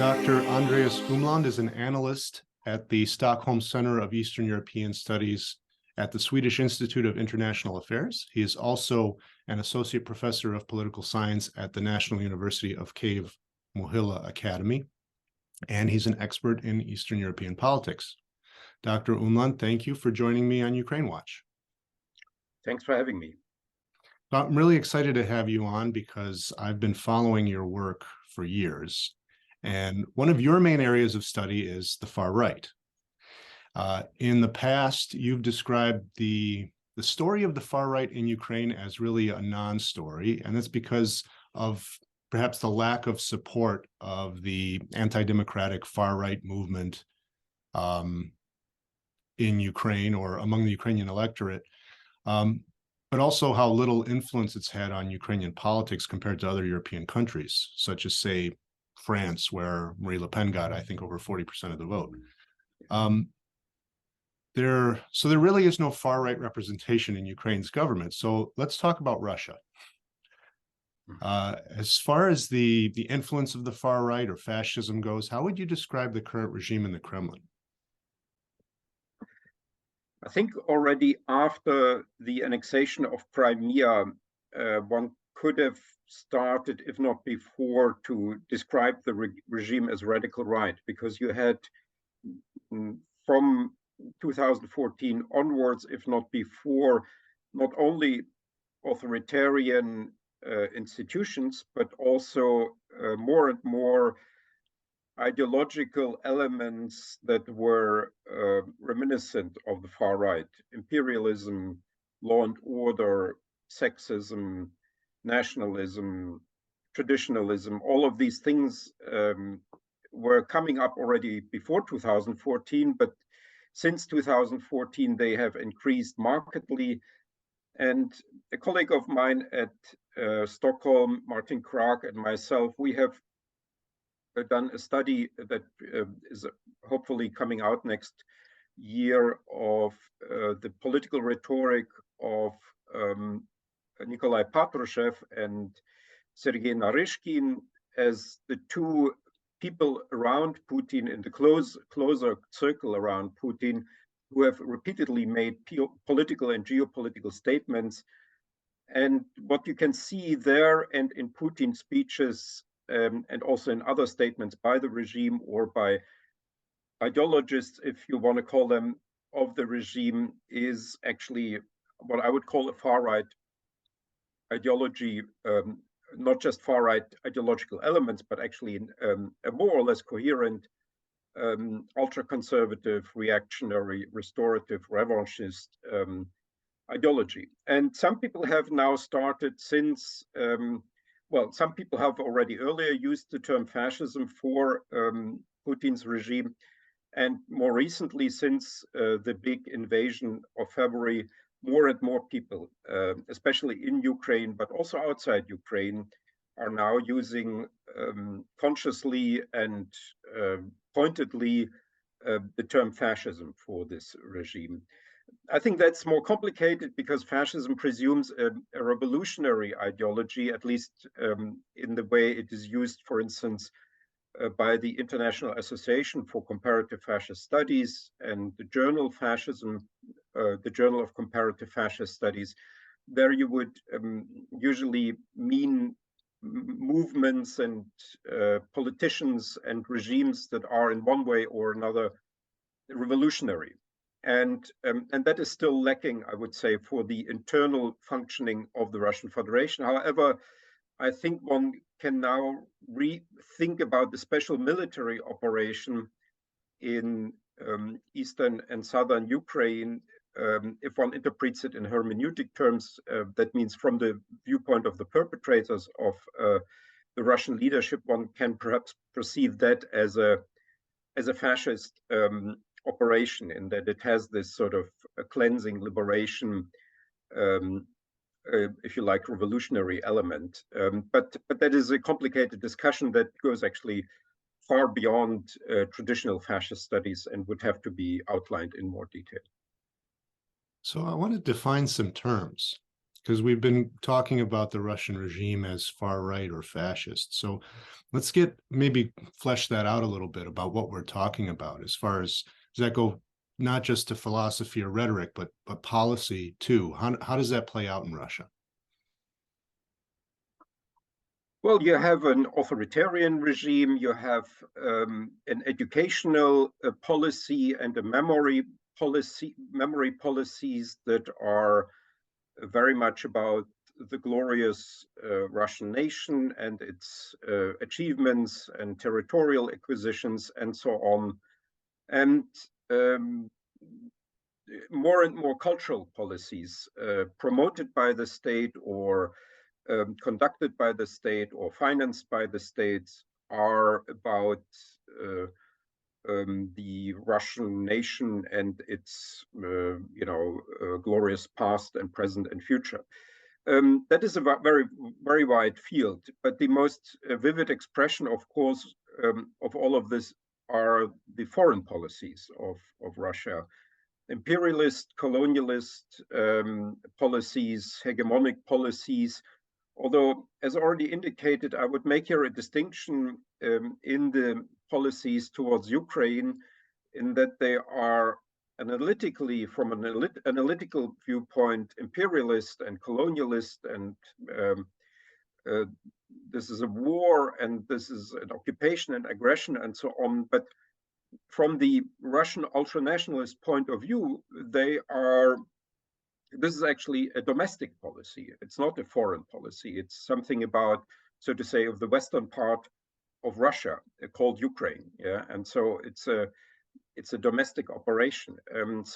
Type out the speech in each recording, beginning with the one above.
Dr. Andreas Umland is an analyst at the Stockholm Centre of Eastern European Studies at the Swedish Institute of International Affairs. He is also an associate professor of political science at the National University of Kyiv-Mohyla Academy, and he's an expert in Eastern European politics. Dr. Umland, thank you for joining me on Ukraine Watch. Thanks for having me. I'm really excited to have you on because I've been following your work for years. And one of your main areas of study is the far right. In the past, you've described the story of the far right in Ukraine as really a non-story, and that's because of perhaps the lack of support of the anti-democratic far right movement in Ukraine or among the Ukrainian electorate, but also how little influence it's had on Ukrainian politics compared to other European countries, such as, say, France, where Marine Le Pen got, I think, over 40% of the vote. So there really is no far-right representation in Ukraine's government. So let's talk about Russia. As far as the influence of the far right or fascism goes, how would you describe the current regime in the Kremlin? I think already after the annexation of Crimea, one could have started, if not before, to describe the regime as radical right, because you had from 2014 onwards, if not before, not only authoritarian institutions, but also more and more ideological elements that were reminiscent of the far right: imperialism, law and order, sexism, nationalism, traditionalism. All of these things were coming up already before 2014, but since 2014 they have increased markedly. And a colleague of mine at Stockholm, Martin Krag, and myself, we have done a study that is hopefully coming out next year of the political rhetoric of Nikolai Patrushev and Sergei Naryshkin as the two people around Putin, in the closer circle around Putin, who have repeatedly made political and geopolitical statements. And what you can see there and in Putin's speeches, and also in other statements by the regime or by ideologists, if you want to call them, of the regime, is actually what I would call a far-right ideology, not just far-right ideological elements, but actually a more or less coherent ultra-conservative, reactionary, restorative, revanchist ideology. And some people have now started since well, some people have already earlier used the term fascism for Putin's regime. And more recently, since the big invasion of February, more and more people, especially in Ukraine, but also outside Ukraine, are now using consciously and pointedly the term fascism for this regime. I think that's more complicated because fascism presumes a revolutionary ideology, at least in the way it is used, for instance, by the International Association for Comparative Fascist Studies and the journal Fascism, the Journal of Comparative Fascist Studies. There you would usually mean movements and politicians and regimes that are in one way or another revolutionary. And that is still lacking, I would say, for the internal functioning of the Russian Federation. However, I think one can now rethink about the special military operation in eastern and southern Ukraine. If one interprets it in hermeneutic terms, that means from the viewpoint of the perpetrators of the Russian leadership, one can perhaps perceive that as a fascist operation, in that it has this sort of a cleansing, liberation, if you like, revolutionary element. But that is a complicated discussion that goes actually far beyond traditional fascist studies and would have to be outlined in more detail. So I want to define some terms. because we've been talking about the Russian regime as far right or fascist. So let's maybe flesh that out a little bit about what we're talking about as far as, does that go not just to philosophy or rhetoric, but policy too? How does that play out in Russia? Well, you have an authoritarian regime, you have an educational policy and a memory policies that are very much about the glorious Russian nation and its achievements and territorial acquisitions and so on. And more and more cultural policies promoted by the state or conducted by the state or financed by the states are about the Russian nation and its, glorious past and present and future. That is a very, very wide field, but the most vivid expression, of course, of all of this are the foreign policies of Russia. Imperialist, colonialist policies, hegemonic policies. Although, as already indicated, I would make here a distinction in the policies towards Ukraine, in that they are analytically, from an analytical viewpoint, imperialist and colonialist, and this is a war, and this is an occupation and aggression, and so on. But from the Russian ultranationalist point of view, this is actually a domestic policy. It's not a foreign policy. It's something about, so to say, of the western part of Russia called Ukraine. Yeah, and so it's a domestic operation. And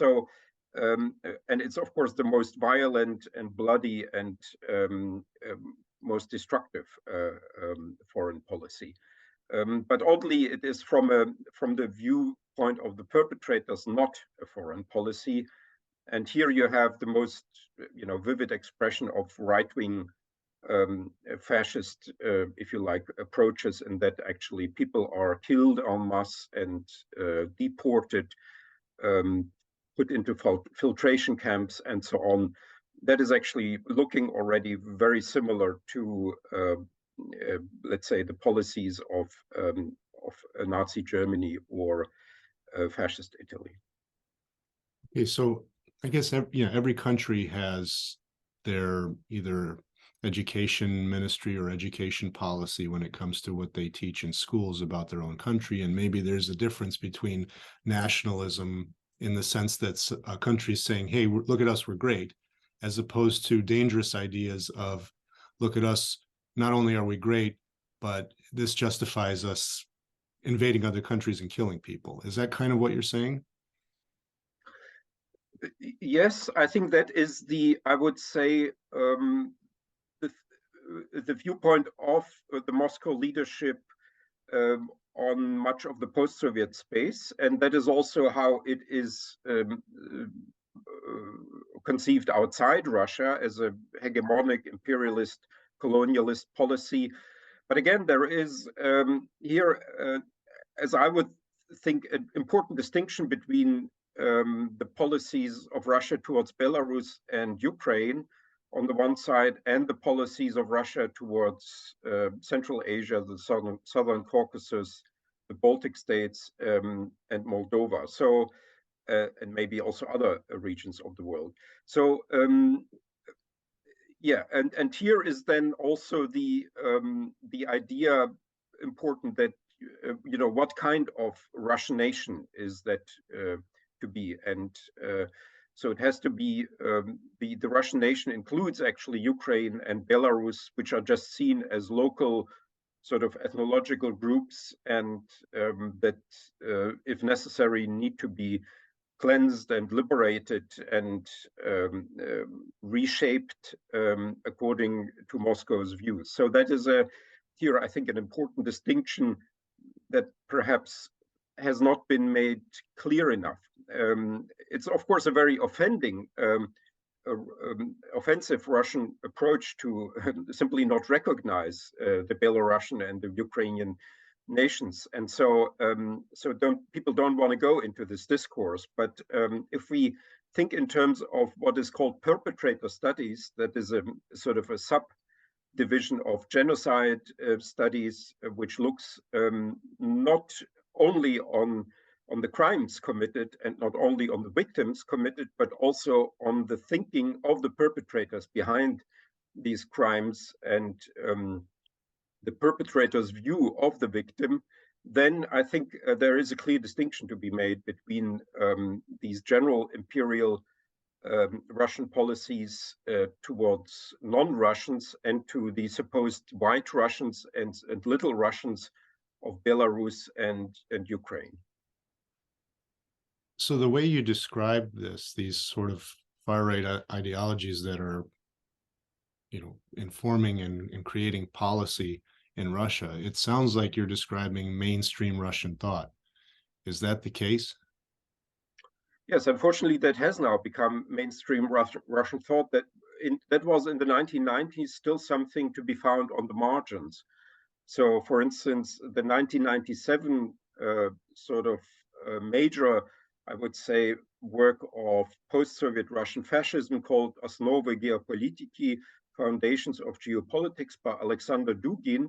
it's of course the most violent and bloody and most destructive foreign policy. But oddly, it is from the viewpoint of the perpetrators not a foreign policy. And here you have the most, vivid expression of right-wing fascist, if you like, approaches, in that actually people are killed en masse and deported, put into filtration camps, and so on. That is actually looking already very similar to, let's say, the policies of Nazi Germany or fascist Italy. Okay, so I guess every country has their either education ministry or education policy when it comes to what they teach in schools about their own country. And maybe there's a difference between nationalism in the sense that a country is saying, hey, look at us, we're great, as opposed to dangerous ideas of, look at us, not only are we great, but this justifies us invading other countries and killing people. Is that kind of what you're saying? Yes, I think that is I would say, the viewpoint of the Moscow leadership on much of the post-Soviet space, and that is also how it is conceived outside Russia as a hegemonic imperialist colonialist policy. But again, there is here, as I would think, an important distinction between the policies of Russia towards Belarus and Ukraine on the one side, and the policies of Russia towards Central Asia, the Southern Caucasus, the Baltic states, and Moldova. So, and maybe also other regions of the world. So, yeah, and here is then also the idea important that what kind of Russian nation is that to be, and so it has to be the Russian nation includes actually Ukraine and Belarus, which are just seen as local sort of ethnological groups, and that if necessary need to be cleansed and liberated and reshaped according to Moscow's views. So that is here, I think, an important distinction that perhaps has not been made clear enough. It's of course a very offensive Russian approach to simply not recognize the Belarusian and the Ukrainian nations, and so people don't want to go into this discourse. But if we think in terms of what is called perpetrator studies. That is a sort of a subdivision of genocide studies, which looks not only on the crimes committed and not only on the victims committed, but also on the thinking of the perpetrators behind these crimes and the perpetrator's view of the victim. Then I think there is a clear distinction to be made between these general imperial Russian policies towards non-Russians and to the supposed white Russians and little Russians of Belarus and Ukraine. So the way you describe this, these sort of far-right ideologies that are, informing and creating policy in Russia, it sounds like you're describing mainstream Russian thought. Is that the case? Yes, unfortunately, that has now become mainstream Russian thought. That was in the 1990s still something to be found on the margins. So, for instance, the 1997 sort of major, I would say, work of post-Soviet Russian fascism called Osnovy Geopolitiki, Foundations of Geopolitics by Alexander Dugin,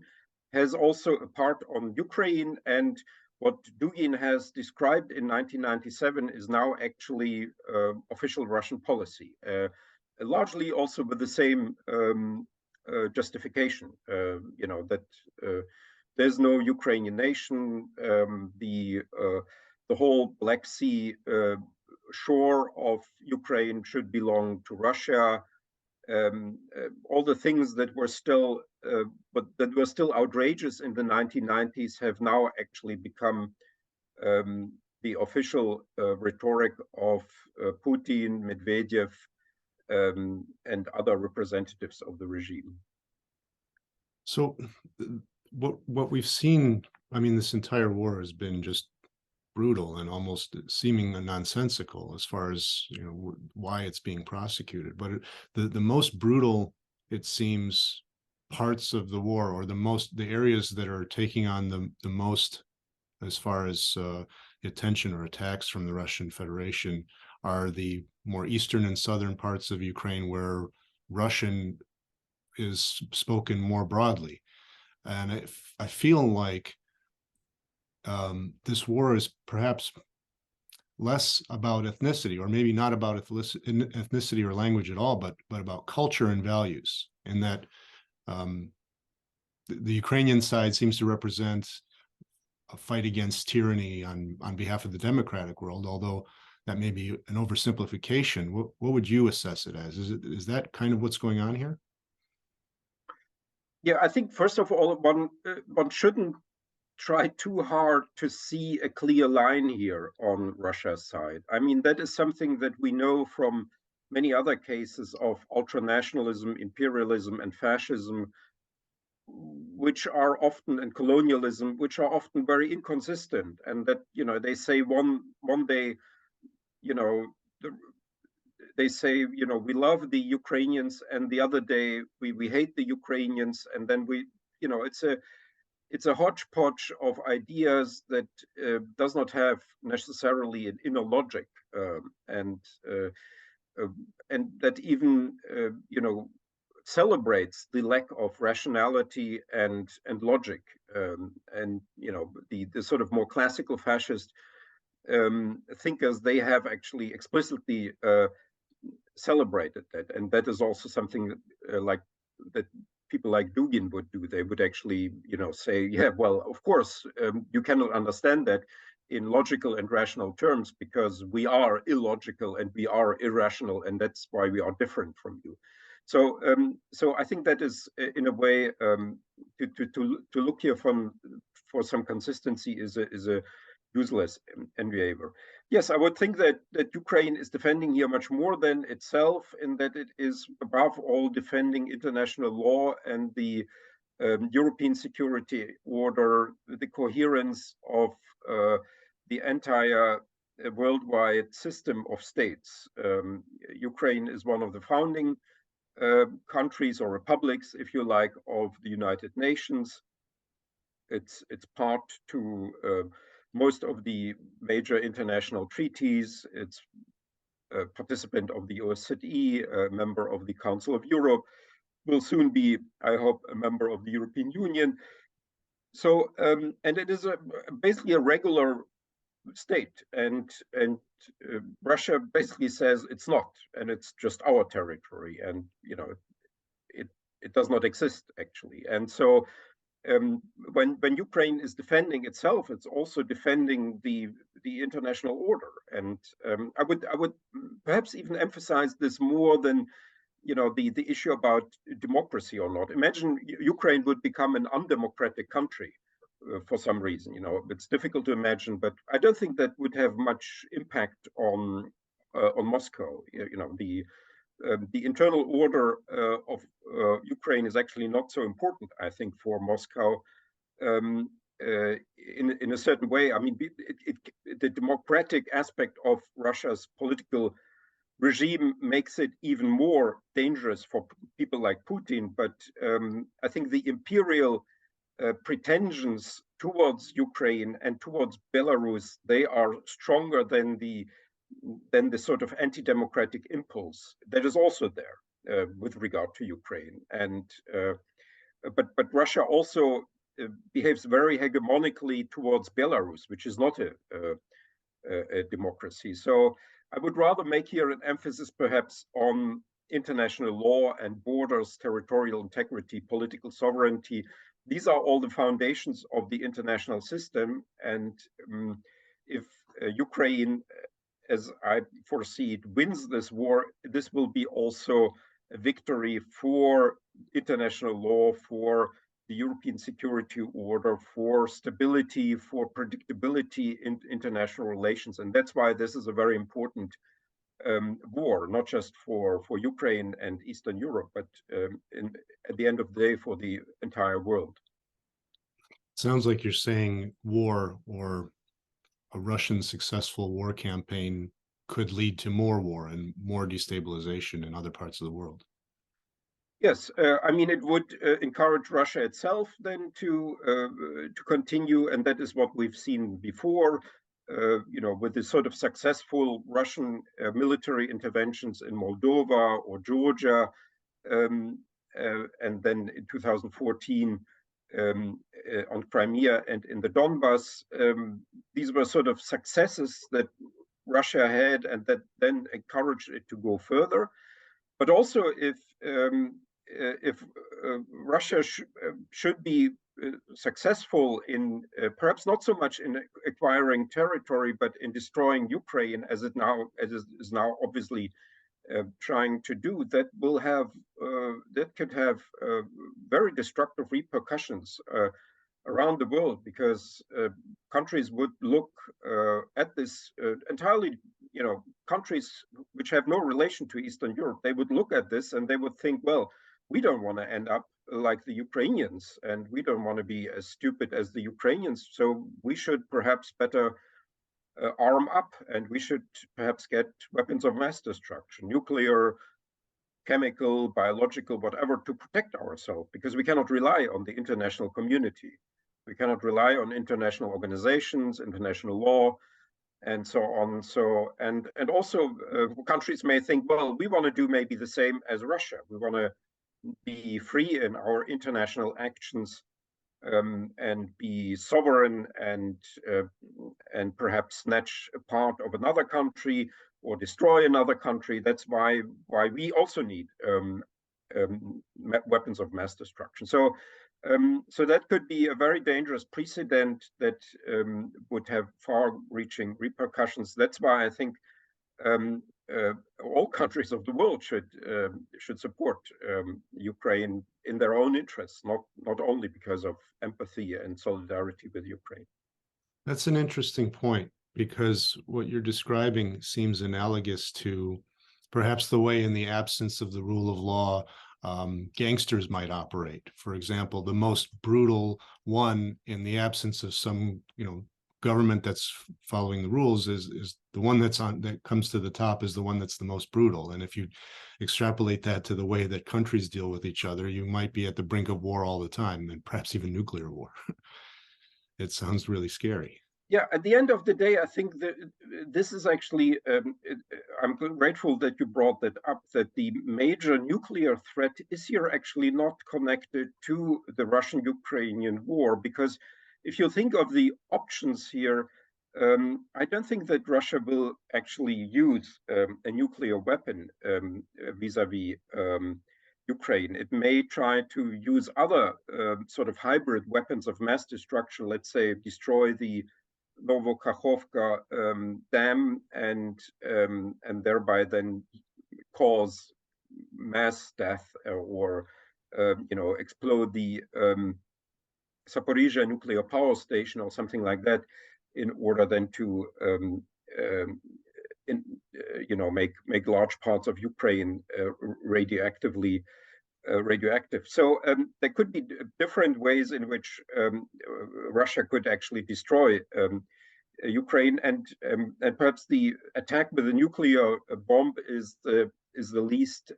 has also a part on Ukraine. And what Dugin has described in 1997 is now actually official Russian policy, largely also with the same justification, that there's no Ukrainian nation, the whole Black Sea shore of Ukraine should belong to Russia. All the things that were still outrageous in the 1990s have now actually become the official rhetoric of Putin, Medvedev, and other representatives of the regime. So what we've seen, I mean, this entire war has been just brutal and almost seeming nonsensical as far as why it's being prosecuted. But the most brutal, it seems, parts of the war, or the areas that are taking on the most as far as attention or attacks from the Russian Federation, are the more eastern and southern parts of Ukraine, where Russian is spoken more broadly. And I feel like this war is perhaps less about ethnicity, or maybe not about ethnicity or language at all, but about culture and values. And that the Ukrainian side seems to represent a fight against tyranny on behalf of the democratic world, although that may be an oversimplification. What would you assess it as? Is that kind of what's going on here? Yeah, I think first of all, one shouldn't try too hard to see a clear line here on Russia's side. I mean, that is something that we know from many other cases of ultranationalism, imperialism, and fascism, which are often, and colonialism, which are often very inconsistent. And that, they say one day, they say, we love the Ukrainians, and the other day we hate the Ukrainians, and then it's a hodgepodge of ideas that does not have necessarily an inner logic, and that even celebrates the lack of rationality and logic, and the sort of more classical fascist thinkers, they have actually explicitly celebrated that, and that is also something like that people like Dugin would do. They would actually, say, yeah, well, of course, you cannot understand that in logical and rational terms because we are illogical and we are irrational, and that's why we are different from you. So, I think that is, in a way, to look here for some consistency is a useless endeavor. Yes, I would think that Ukraine is defending here much more than itself, in that it is above all defending international law and the European security order, the coherence of the entire worldwide system of states. Ukraine is one of the founding countries or republics, if you like, of the United Nations. It's part to most of the major international treaties. It's a participant of the OSCE, a member of the Council of Europe, will soon be, I hope, a member of the European Union. So, and it is basically a regular state, and Russia basically says it's not, and it's just our territory, and it does not exist actually. And so when Ukraine is defending itself, it's also defending the international order. And I would perhaps even emphasize this more than the issue about democracy or not. Imagine Ukraine would become an undemocratic country for some reason. It's difficult to imagine, but I don't think that would have much impact on Moscow. The internal order of Ukraine is actually not so important, I think, for Moscow. In a certain way, I mean, the democratic aspect of Russia's political regime makes it even more dangerous for people like Putin. But I think the imperial pretensions towards Ukraine and towards Belarus, they are stronger than the sort of anti-democratic impulse that is also there with regard to Ukraine. And but Russia also behaves very hegemonically towards Belarus, which is not a democracy. So I would rather make here an emphasis perhaps on international law and borders, territorial integrity, political sovereignty. These are all the foundations of the international system. And if Ukraine, as I foresee it, wins this war, this will be also a victory for international law, for the European security order, for stability, for predictability in international relations. And that's why this is a very important war, not just for Ukraine and Eastern Europe, but at the end of the day, for the entire world. Sounds like you're saying war, or a Russian successful war campaign, could lead to more war and more destabilization in other parts of the world. Yes, I mean, it would encourage Russia itself then to continue, and that is what we've seen before. With the sort of successful Russian military interventions in Moldova or Georgia, and then in 2014 on Crimea and in the Donbass. These were sort of successes that Russia had, and that then encouraged it to go further. But also, if Russia should be successful in perhaps not so much in acquiring territory, but in destroying Ukraine, as it is now obviously trying to do, that could have very destructive repercussions around the world, because countries would look at this entirely, countries which have no relation to Eastern Europe, they would look at this and they would think, well, we don't want to end up like the Ukrainians, and we don't want to be as stupid as the Ukrainians. So we should perhaps better arm up, and we should perhaps get weapons of mass destruction, nuclear, chemical, biological, whatever, to protect ourselves, because we cannot rely on the international community. We cannot rely on international organizations, international law, and so on. So, and also countries may think, well, we want to do maybe the same as Russia. We want to be free in our international actions, and be sovereign, and perhaps snatch a part of another country or destroy another country. That's why we also need weapons of mass destruction. So that could be a very dangerous precedent that would have far-reaching repercussions. That's why I think all countries of the world should support Ukraine in their own interests, not only because of empathy and solidarity with Ukraine. That's an interesting point, because what you're describing seems analogous to perhaps the way, in the absence of the rule of law, gangsters might operate. For example, the most brutal one, in the absence of some government that's following the rules, is the one that comes to the top, is the one that's the most brutal. And if you extrapolate that to the way that countries deal with each other, you might be at the brink of war all the time, and perhaps even nuclear war. It sounds really scary. Yeah, at the end of the day, I think that this is actually, I'm grateful that you brought that up, that the major nuclear threat is here actually not connected to the Russian-Ukrainian war, because if you think of the options here, I don't think that Russia will actually use a nuclear weapon vis-a-vis Ukraine. It may try to use other sort of hybrid weapons of mass destruction, let's say destroy the Novokakhovka dam and thereby then cause mass death or explode the Zaporizhia nuclear power station or something like that, in order then to make large parts of Ukraine radioactive. So there could be different ways in which Russia could actually destroy Ukraine, and perhaps the attack with a nuclear bomb is the least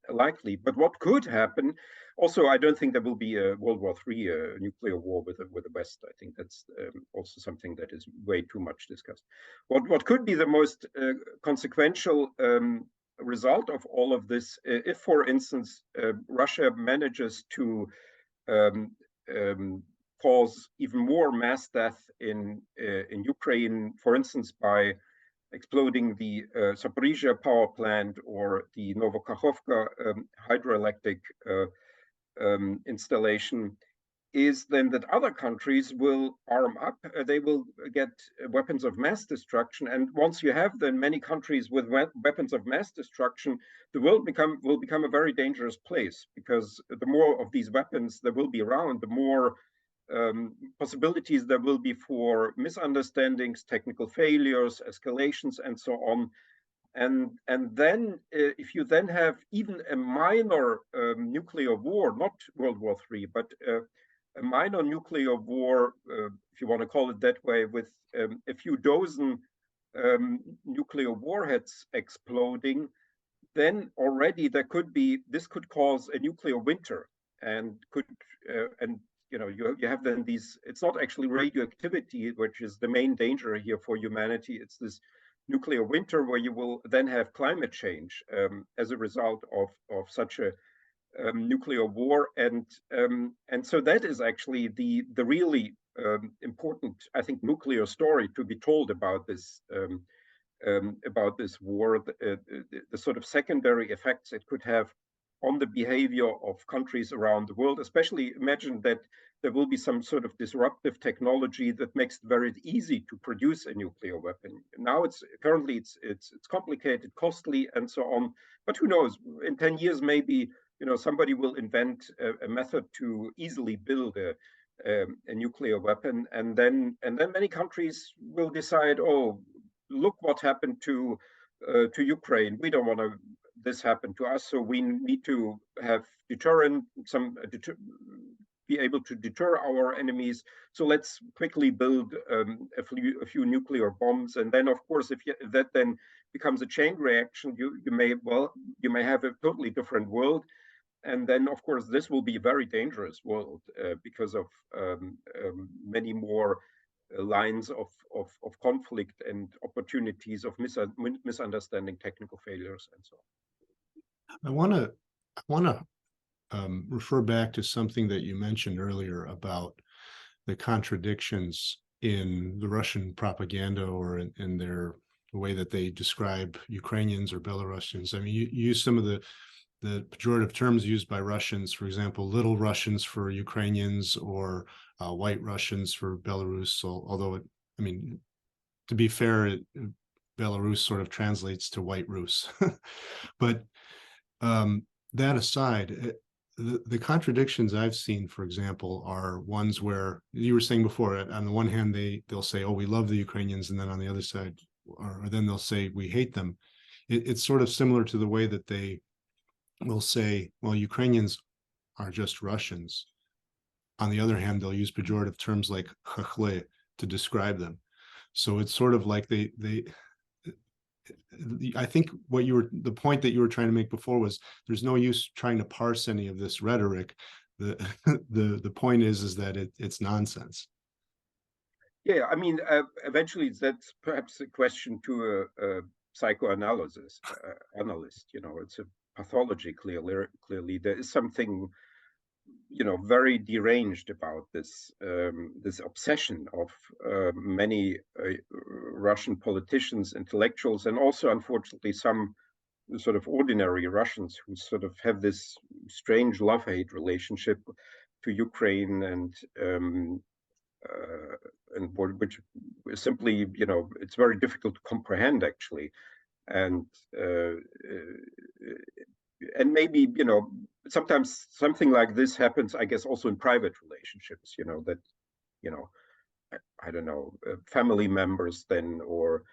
likely. But what could happen? Also, I don't think there will be a World War III, a nuclear war with the West. I think that's also something that is way too much discussed. What could be the most consequential result of all of this, if, for instance, Russia manages to cause even more mass death in Ukraine, for instance, by exploding the Zaporizhia power plant or the Novokakhovka hydroelectric installation, is then that other countries will arm up, they will get weapons of mass destruction. And once you have then many countries with weapons of mass destruction, the world will become a very dangerous place, because the more of these weapons there will be around, the more possibilities there will be for misunderstandings, technical failures, escalations, and so on. And then if you then have even a minor nuclear war, not World War III, but a minor nuclear war, if you want to call it that way, with a few dozen nuclear warheads exploding, then already this could cause a nuclear winter, and you have then these, it's not actually radioactivity which is the main danger here for humanity, it's this nuclear winter where you will then have climate change as a result of such a nuclear war, and so that is actually the really important, I think, nuclear story to be told about this war, the sort of secondary effects it could have on the behavior of countries around the world. Especially imagine that there will be some sort of disruptive technology that makes it very easy to produce a nuclear weapon. Now it's complicated, costly, and so on. But who knows? In 10 years, maybe somebody will invent a method to easily build a nuclear weapon, and then many countries will decide, oh, look what happened to Ukraine. We don't want this happen to us, so we need to have deterrent, be able to deter our enemies. So let's quickly build a few nuclear bombs, and then, of course, if that then becomes a chain reaction, you may have a totally different world. And then, of course, this will be a very dangerous world because of many more lines of conflict and opportunities of misunderstanding, technical failures, and so on. I want to refer back to something that you mentioned earlier about the contradictions in the Russian propaganda, or in the way that they describe Ukrainians or Belarusians. I mean, you use some of the pejorative terms used by Russians, for example, little Russians for Ukrainians, or white Russians for Belarus. So, although to be fair, Belarus sort of translates to white Rus. But that aside, the contradictions I've seen, for example, are ones where you were saying before, on the one hand, they'll say, oh, we love the Ukrainians, and then on the other side, or then they'll say we hate them. It's sort of similar to the way that they will say, well, Ukrainians are just Russians. On the other hand, they'll use pejorative terms like khakhle to describe them. So it's sort of like I think the point that you were trying to make before was, there's no use trying to parse any of this rhetoric. The point is that it's nonsense. Yeah, I mean, eventually that's perhaps a question to a psychoanalysis analyst. You know, it's a pathology. Clearly, there is something, you know, very deranged about this obsession of many Russian politicians, intellectuals, and also, unfortunately, some sort of ordinary Russians who sort of have this strange love-hate relationship to Ukraine, uh, and which simply, you know, it's very difficult to comprehend actually, and uh, and maybe, you know, sometimes something like this happens, I guess, also in private relationships, you know, that, you know, I don't know, family members then, or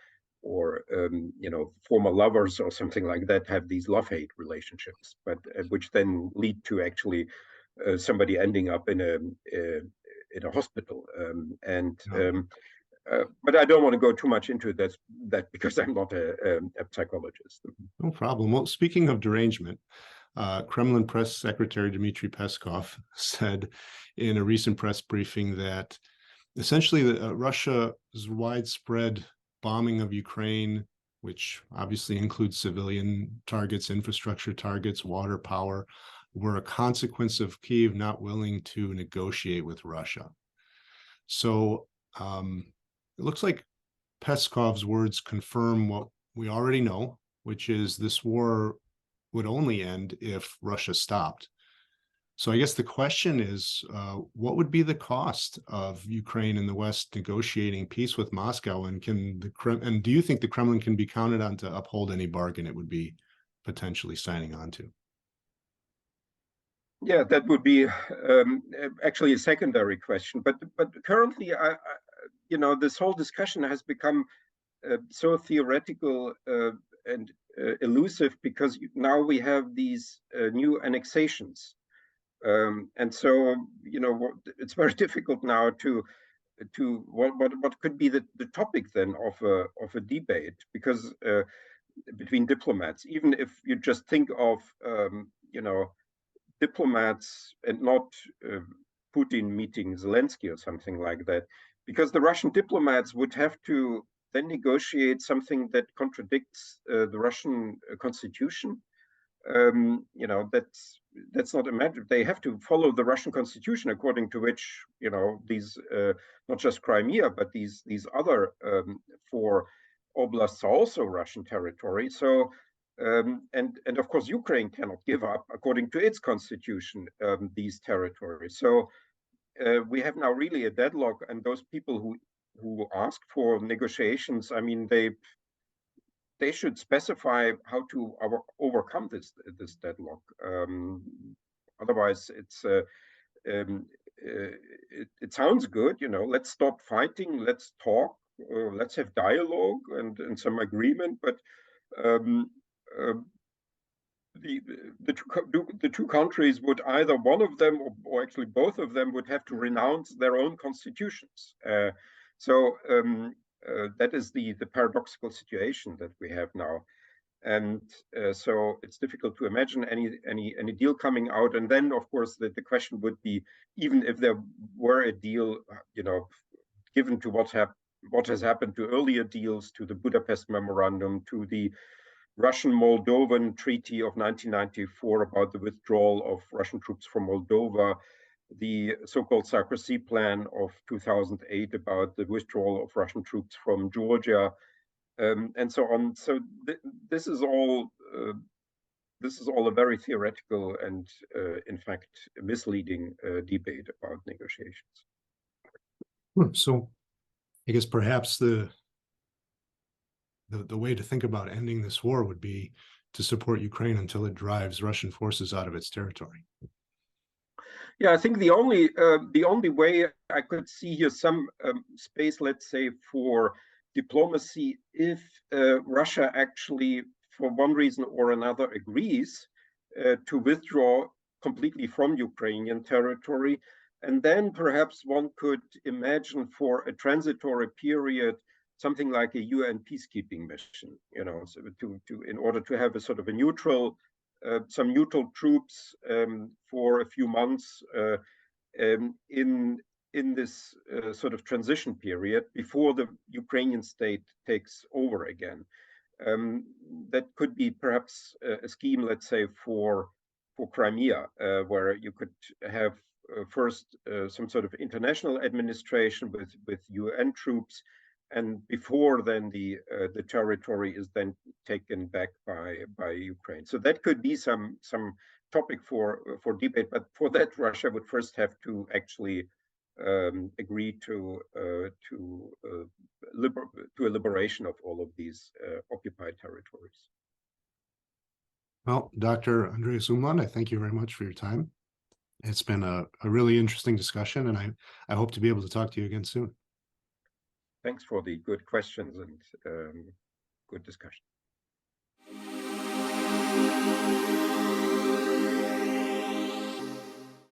you know, former lovers or something like that have these love-hate relationships, but which then lead to actually somebody ending up in a hospital. But I don't want to go too much into that because I'm not a psychologist. No problem. Well, speaking of derangement, Kremlin press secretary Dmitry Peskov said in a recent press briefing that essentially Russia's widespread bombing of Ukraine, which obviously includes civilian targets, infrastructure targets, water power, were a consequence of Kyiv not willing to negotiate with Russia. So it looks like Peskov's words confirm what we already know, which is this war would only end if Russia stopped. So I guess the question is, what would be the cost of Ukraine and the West negotiating peace with Moscow? And and do you think the Kremlin can be counted on to uphold any bargain it would be potentially signing on to? Yeah, that would be actually a secondary question. But currently, you know, this whole discussion has become so theoretical and elusive because now we have these new annexations, and so, you know, it's very difficult now to what could be the topic then of a debate, because between diplomats, even if you just think of you know, diplomats and not Putin meeting Zelensky or something like that, because the Russian diplomats would have to then negotiate something that contradicts the Russian constitution. You know, that's not a matter. They have to follow the Russian constitution, according to which, you know, these not just Crimea, but these other four oblasts are also Russian territory. So and of course Ukraine cannot give up, according to its constitution, these territories. So we have now really a deadlock, and those people who ask for negotiations, I mean, they should specify how to overcome this deadlock. Otherwise, it sounds good, you know. Let's stop fighting. Let's talk. Let's have dialogue and some agreement. But um, uh, the two countries would, either one of them or actually both of them would have to renounce their own constitutions. So that is the paradoxical situation that we have now, and so it's difficult to imagine any deal coming out. And then, of course, the question would be, even if there were a deal, you know, given to what has happened to earlier deals, to the Budapest Memorandum, to the Russian-Moldovan Treaty of 1994 about the withdrawal of Russian troops from Moldova, the so-called Sarkozy Plan of 2008 about the withdrawal of Russian troops from Georgia, and so on. So this is all a very theoretical and, in fact, misleading debate about negotiations. So I guess perhaps the way to think about ending this war would be to support Ukraine until it drives Russian forces out of its territory. Yeah, I think the only way I could see here some space, let's say, for diplomacy, if Russia actually, for one reason or another, agrees to withdraw completely from Ukrainian territory, and then perhaps one could imagine for a transitory period something like a UN peacekeeping mission, you know, so to in order to have a sort of a neutral, some neutral troops for a few months in in this sort of transition period before the Ukrainian state takes over again. That could be perhaps a scheme, let's say, for Crimea, where you could have first some sort of international administration with UN troops, and before then the territory is then taken back by Ukraine. So that could be some topic for debate, but for that Russia would first have to actually agree to a liberation of all of these occupied territories. Well, Dr. Andreas Umland, I thank you very much for your time. It's been a really interesting discussion, and I hope to be able to talk to you again soon. Thanks for the good questions and good discussion.